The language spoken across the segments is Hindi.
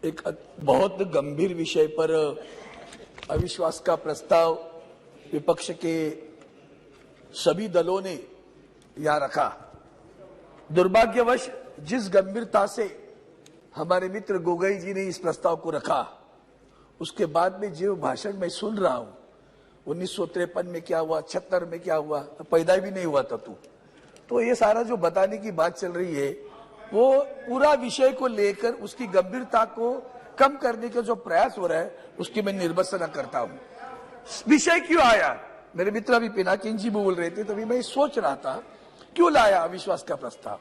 एक बहुत गंभीर विषय पर अविश्वास का प्रस्ताव विपक्ष के सभी दलों ने यहां रखा। दुर्भाग्यवश जिस गंभीरता से हमारे मित्र गोगोई जी ने इस प्रस्ताव को रखा, उसके बाद में जो भाषण मैं सुन रहा हूं, 1953 में क्या हुआ, 76 में क्या हुआ, पैदा भी नहीं हुआ था तू। तो ये सारा जो बताने की बात चल रही है, वो पूरा विषय को लेकर उसकी गंभीरता को कम करने का जो प्रयास हो रहा है, उसकी मैं निर्भत्सना करता हूं। विषय क्यों आया? मेरे मित्र अभी पिनाकिन जी बोल रहे थे, तभी मैं सोच रहा था क्यों लाया अविश्वास का प्रस्ताव।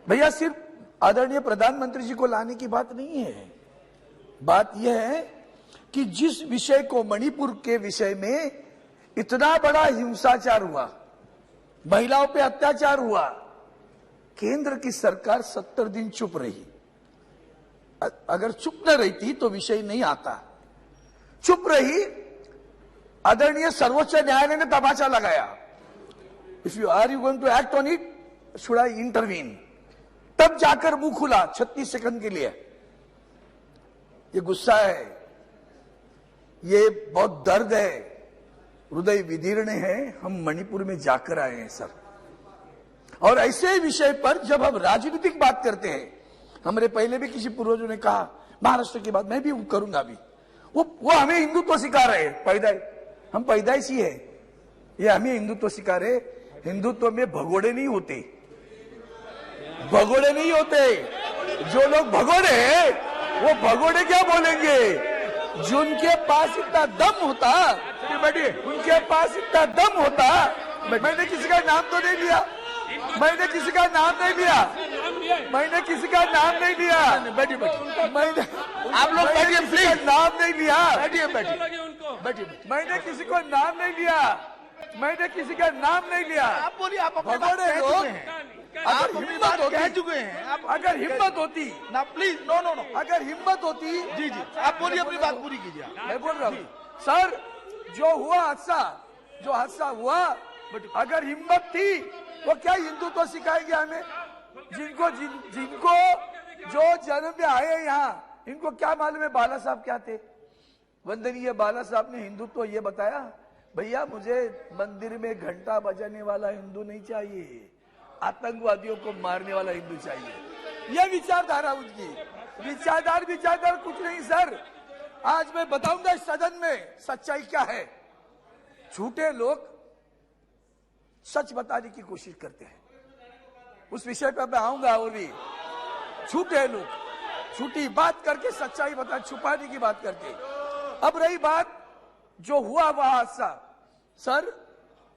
भैया, सिर्फ आदरणीय प्रधानमंत्री जी को लाने की बात नहीं है। बात यह है कि जिस विषय को, मणिपुर के विषय में इतना बड़ा हिंसाचार हुआ, महिलाओं पे अत्याचार हुआ, केंद्र की सरकार 70 दिन चुप रही। अगर चुप न रहती तो विषय नहीं आता। चुप रही, आदरणीय सर्वोच्च न्यायालय ने तमाचा लगाया। If you are you going to act on it, should I intervene? तब जाकर मुंह खुला 36 सेकंड के लिए। ये गुस्सा है, ये बहुत दर्द है, हृदय विदीर्ण है। हम मणिपुर में जाकर आए हैं सर, और ऐसे विषय पर जब हम राजनीतिक बात करते हैं, हमारे पहले भी किसी पूर्वजों ने कहा, महाराष्ट्र की बात मैं भी करूंगा अभी, वो हमें हिंदुत्व सिखा रहे हैं। हम पैदाइशी है, ये हमें हिंदुत्व सिखा रहे। हिंदुत्व में भगोड़े नहीं होते, भगोड़े नहीं होते। जो लोग भगोड़े हैं, वो भगोड़े क्या बोलेंगे? जिनके पास इतना दम होता, उनके पास इतना दम होता। मैंने किसी का नाम तो नहीं लिया, मैंने किसी का नाम नहीं लिया, मैंने किसी का नाम नहीं लिया। मैंने, आप लोग बैठिए प्लीज, नाम नहीं लिया। बैठिए बैठिए, मैंने किसी को नाम नहीं लिया, मैंने किसी का नाम नहीं लिया। आप बोलिए, आप अपने भगोड़े लोग, आप अपनी बात कह चुके हैं। आप अगर हिम्मत होती ना, प्लीज, नो नो नो, अगर हिम्मत होती, जी जी, आप बोलिए, अपनी बात पूरी कीजिए। मैं बोल रहा हूँ सर, जो हुआ हादसा, जो हादसा हुआ, अगर हिम्मत थी तो क्या हिंदुत्व सिखाएंगे हमें? जिनको जो जन्म में आए यहाँ, इनको क्या मालूम है बाला साहब क्या थे? वंदनीय बाला साहब ने हिंदुत्व ये बताया, भैया मुझे मंदिर में घंटा बजाने वाला हिंदू नहीं चाहिए, आतंकवादियों को मारने वाला हिंदू चाहिए। यह विचारधारा उनकी। विचारधारा कुछ नहीं सर। आज मैं बताऊंगा इस सदन में सच्चाई क्या है। झूठे लोग सच बताने की कोशिश करते हैं, उस विषय पर मैं आऊंगा। और भी झूठे लोग झूठी बात करके सच्चाई बता, छुपाने की बात करते। अब रही बात जो हुआ वह हादसा, सर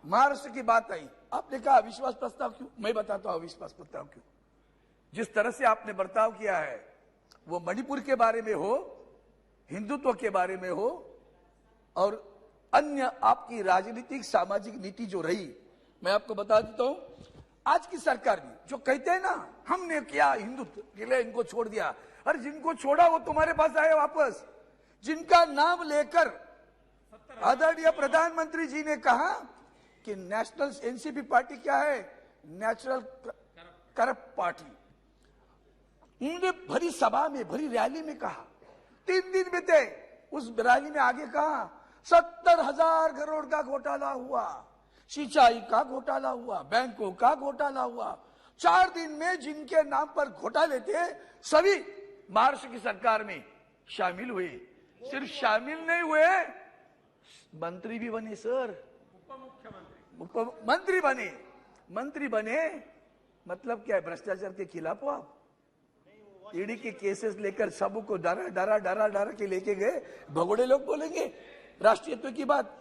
महाराष्ट्र की बात आई, आपने कहा अविश्वास प्रस्ताव क्यों? मैं बताता हूं अविश्वास प्रस्ताव क्यों। जिस तरह से आपने बर्ताव किया है, वो मणिपुर के बारे में हो, हिंदुत्व के बारे में हो, और अन्य आपकी राजनीतिक सामाजिक नीति जो रही, मैं आपको बता देता हूं। आज की सरकार भी जो कहते हैं ना, हमने किया हिंदुत्व के लिए, इनको छोड़ दिया। अरे जिनको छोड़ा वो तुम्हारे पास आए वापस। जिनका नाम लेकर आदरणीय प्रधानमंत्री जी ने कहा कि नेशनल एनसीपी पार्टी क्या है? Natural corrupt party. उन्होंने भरी सभा में, भरी रैली में कहा, 3 दिन बीते, उस रैली में आगे कहा 70,000 करोड़ का घोटाला हुआ, सिंचाई का घोटाला हुआ, बैंकों का घोटाला हुआ। 4 दिन में जिनके नाम पर घोटाले थे, सभी महाराष्ट्र की सरकार में शामिल हुए। सिर्फ शामिल नहीं हुए, मंत्री भी बने सर, मंत्री बने। मंत्री बने मतलब क्या है? भ्रष्टाचार के खिलाफ हो आप? ईडी के केसेस लेकर सबको डरा के लेके गए। भगोड़े लोग बोलेंगे राष्ट्रीयत्व की बात,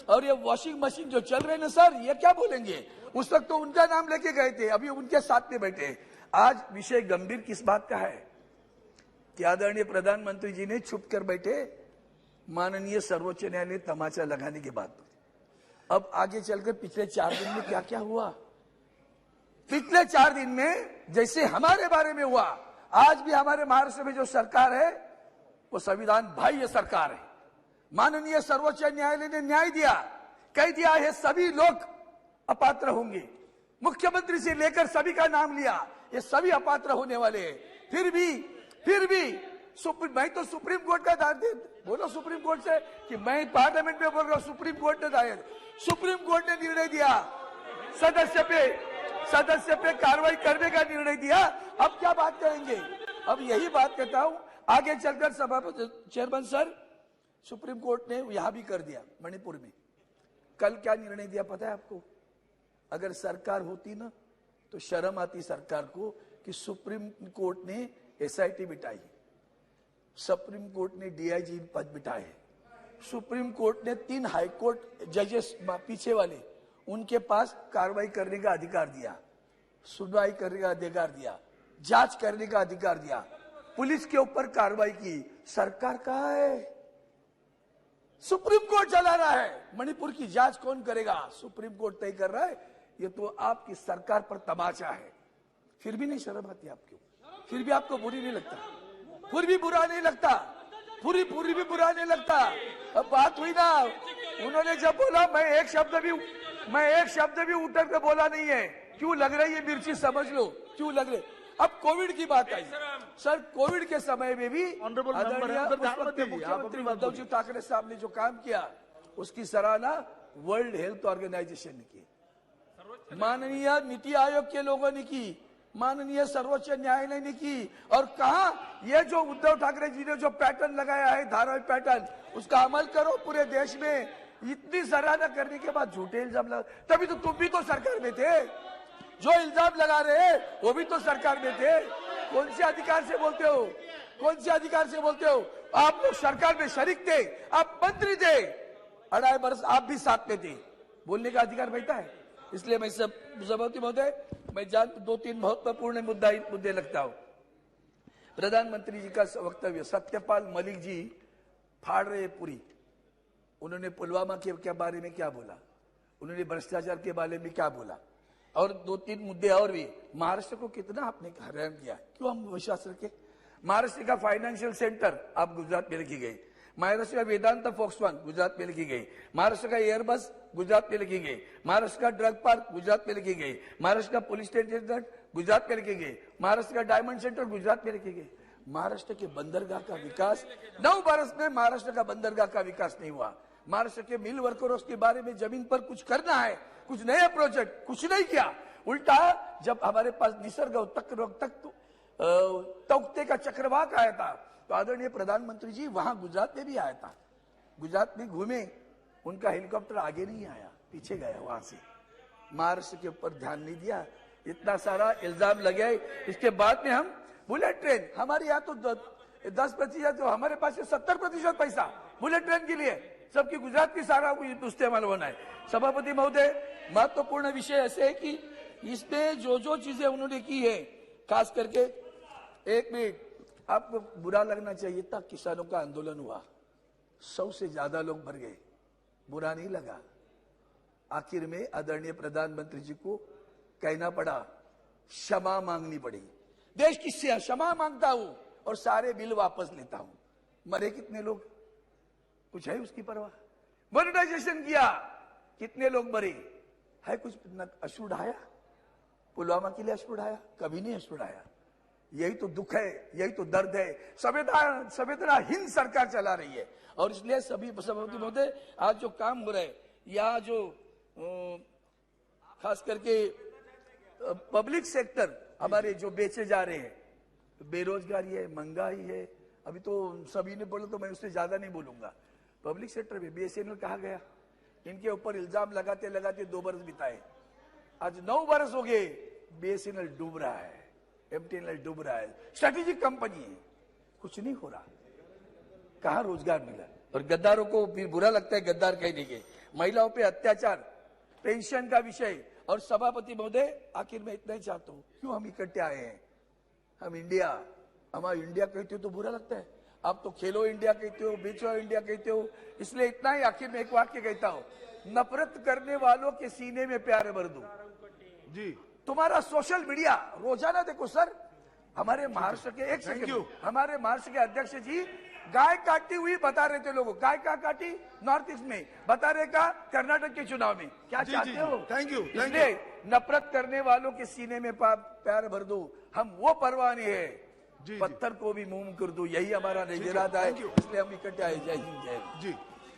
और ये वॉशिंग मशीन जो चल रहे हैं ना सर, ये क्या बोलेंगे? उस वक्त तो उनका नाम लेके गए थे, अभी उनके साथ में बैठे। आज विषय गंभीर किस बात का है कि आदरणीय प्रधानमंत्री जी ने छुप कर बैठे, माननीय सर्वोच्च न्यायालय तमाचा लगाने के बाद। अब आगे चलकर पिछले 4 दिन में क्या क्या हुआ? पिछले 4 दिन में जैसे हमारे बारे में हुआ, आज भी हमारे महाराष्ट्र में जो सरकार है वो संविधान बाह्य सरकार है। माननीय सर्वोच्च न्यायालय ने न्याय दिया, कह दिया है सभी लोग अपात्र होंगे। मुख्यमंत्री से लेकर सभी का नाम लिया, ये सभी अपात्र होने वाले हैं। फिर भी मैं तो सुप्रीम कोर्ट का बोलो सुप्रीम कोर्ट से कि मैं पार्लियामेंट में बोल रहा हूं, सुप्रीम कोर्ट ने दायर, सुप्रीम कोर्ट ने निर्णय दिया, सदस्य पे कार्रवाई करने का निर्णय दिया। अब क्या बात करेंगे? अब यही बात कहता हूं, आगे चलकर सभापति चेयरमैन सर, सुप्रीम कोर्ट ने यहां भी कर दिया मणिपुर में। कल क्या निर्णय दिया पता है आपको? अगर सरकार होती ना तो शर्म आती सरकार को कि सुप्रीम कोर्ट ने एसआईटी बिठाई, सुप्रीम कोर्ट ने डीआईजी पद बिठाए, सुप्रीम कोर्ट ने 3 हाईकोर्ट जजेस पीछे वाले उनके पास कार्रवाई करने का अधिकार दिया, सुनवाई करने का अधिकार दिया, जांच करने का अधिकार दिया, पुलिस के ऊपर कार्रवाई की। सरकार कहाँ है? सुप्रीम कोर्ट चला रहा है। मणिपुर की जांच कौन करेगा? सुप्रीम कोर्ट तय कर रहा है। ये तो आपकी सरकार पर तमाचा है। फिर भी नहीं शर्म आती आपको? फिर भी आपको बुरी नहीं लगता? फिर भी बुरा नहीं लगता? पूरी भी बुरा नहीं लगता? अब बात हुई ना, उन्होंने जब बोला मैं एक शब्द भी उतर के बोला नहीं है। क्यों लग रही है मिर्ची? समझ लो क्यों लग रही। अब कोविड की बात आई सर, कोविड के समय में भी मुख्यमंत्री उद्धव जी ठाकरे साहब ने जो काम किया उसकी सराहना वर्ल्ड हेल्थ ऑर्गेनाइजेशन ने की, माननीय नीति आयोग के लोगों ने की, माननीय सर्वोच्च न्यायालय ने की। और कहा ये जो उद्धव ठाकरे जी ने जो पैटर्न लगाया है, धारावाहिक पैटर्न, उसका अमल करो पूरे देश में। इतनी सराहना करने के बाद झूठे इल्जाम लगा, तभी तो तुम भी तो सरकार में थे। जो इल्जाम लगा रहे हैं वो भी तो सरकार में थे। कौन से अधिकार से बोलते हो? कौन से अधिकार से बोलते हो? आप लोग सरकार में शरीक थे, आप मंत्री थे, 2.5 वर्ष आप भी साथ में थे, बोलने का अधिकार बैठा है। इसलिए मैं सभापति महोदय, मैं 2-3 महत्वपूर्ण मुद्दे लगता हूं। प्रधानमंत्री जी का वक्तव्य, सत्यपाल मलिक जी फाड़ रहे पूरी। उन्होंने पुलवामा के बारे में क्या बोला, उन्होंने भ्रष्टाचार के बारे में क्या बोला, और 2-3 मुद्दे और भी। महाराष्ट्र को कितना आपने हैरान किया, क्यों हम विश्वास रखे? महाराष्ट्र का फाइनेंशियल सेंटर आप गुजरात में लिखी गई, महाराष्ट्र का वेदांता फॉक्सकॉन गुजरात में लिखी गई, महाराष्ट्र का एयरबस गुजरात में लिखी गई, महाराष्ट्र का ड्रग पार्क गुजरात में लिखी गई, महाराष्ट्र का पुलिस स्टेशन गुजरात में लिखी गई, महाराष्ट्र का डायमंड सेंटर गुजरात में लिखी गई। महाराष्ट्र के बंदरगाह का विकास 9 वर्ष में महाराष्ट्र का बंदरगाह का विकास नहीं हुआ। महाराष्ट्र के मिल वर्कर्स के बारे में जमीन पर कुछ करना है, कुछ नया प्रोजेक्ट, कुछ नहीं किया। उल्टा जब हमारे पास निसर्ग तख्ते का चक्रवात आया था तो आदरणीय प्रधानमंत्री जी वहां गुजरात में भी आया था, गुजरात में घूमे, उनका हेलीकॉप्टर आगे नहीं आया, पीछे गया वहां से। महाराष्ट्र के ऊपर ध्यान नहीं दिया, इतना सारा इल्जाम लगे। इसके बाद में हम बुलेट ट्रेन, हमारे यहाँ तो 10%, तो हमारे पास 70% पैसा बुलेट ट्रेन के लिए, सबकी गुजरात की सारा इस्तेमाल होना है। सभापति महोदय, महत्वपूर्ण विषय ऐसे है कि इसमें जो चीजें उन्होंने की है, खास करके 1 मिनट आपको बुरा लगना चाहिए था, किसानों का आंदोलन हुआ, 100 से ज्यादा लोग मर गए, बुरा नहीं लगा। आखिर में आदरणीय प्रधानमंत्री जी को कहना पड़ा, क्षमा मांगनी पड़ी। देश की क्षमा मांगता हूं और सारे बिल वापस लेता हूं। मरे कितने लोग, कुछ है उसकी परवाह? मॉनिटाइजेशन किया, कितने लोग मरे, है कुछ अश्रु ढाया? पुलवामा के लिए अश्रु ढाया? कभी नहीं अश्रु ढाया। यही तो दुख है, यही तो दर्द है। संवेदनाहीन सरकार चला रही है। और इसलिए सभी सभापति महोदय, आज जो काम हो रहा है, यहाँ जो खास करके पब्लिक सेक्टर हमारे जो बेचे जा रहे हैं, बेरोजगारी है, महंगाई है, अभी तो सभी ने बोला तो मैं उससे ज्यादा नहीं बोलूंगा। पब्लिक सेक्टर में बीएसएनएल कहा गया, इनके ऊपर इल्जाम लगाते लगाते 2 वर्ष बिताए, आज 9 वर्ष हो गए, बीएसएनएल डूब रहा है, एमटीएनएल डूब रहा है, स्ट्रेटेजिक कंपनी है, कुछ नहीं हो रहा। कहां रोजगार मिला? और गद्दारों को फिर बुरा लगता है, गद्दार कह देंगे। महिलाओं पे अत्याचार, पेंशन का विषय। और सभापति महोदय, आखिर में इतना ही चाहता हूं, क्यों हम इकट्ठे आए हैं? हम इंडिया, हमारा इंडिया कहते हो तो बुरा लगता है, आप तो खेलो इंडिया कहते हो, बेचो इंडिया कहते हो। इसलिए इतना ही आखिर में एक वाक्य कहता हूं, नफरत करने वालों के सीने में प्यार भर दो जी। तुम्हारा सोशल मीडिया रोजाना देखो सर, हमारे महाराष्ट्र के हमारे महाराष्ट्र के अध्यक्ष जी गाय काटती हुई बता रहे थे लोगों, गाय का काटी नॉर्थ ईस्ट में, बता रहे का कर्नाटक के चुनाव में। क्या चाहते हो? Thank you. नफरत करने वालों के सीने में प्यार भर दो। हम वो परवाह नहीं है जी। पत्थर को भी मूव कर दूं, यही हमारा इरादा है, thank you। इसलिए हम इकट्ठे आए। जय हिंद, जय हिंद। जी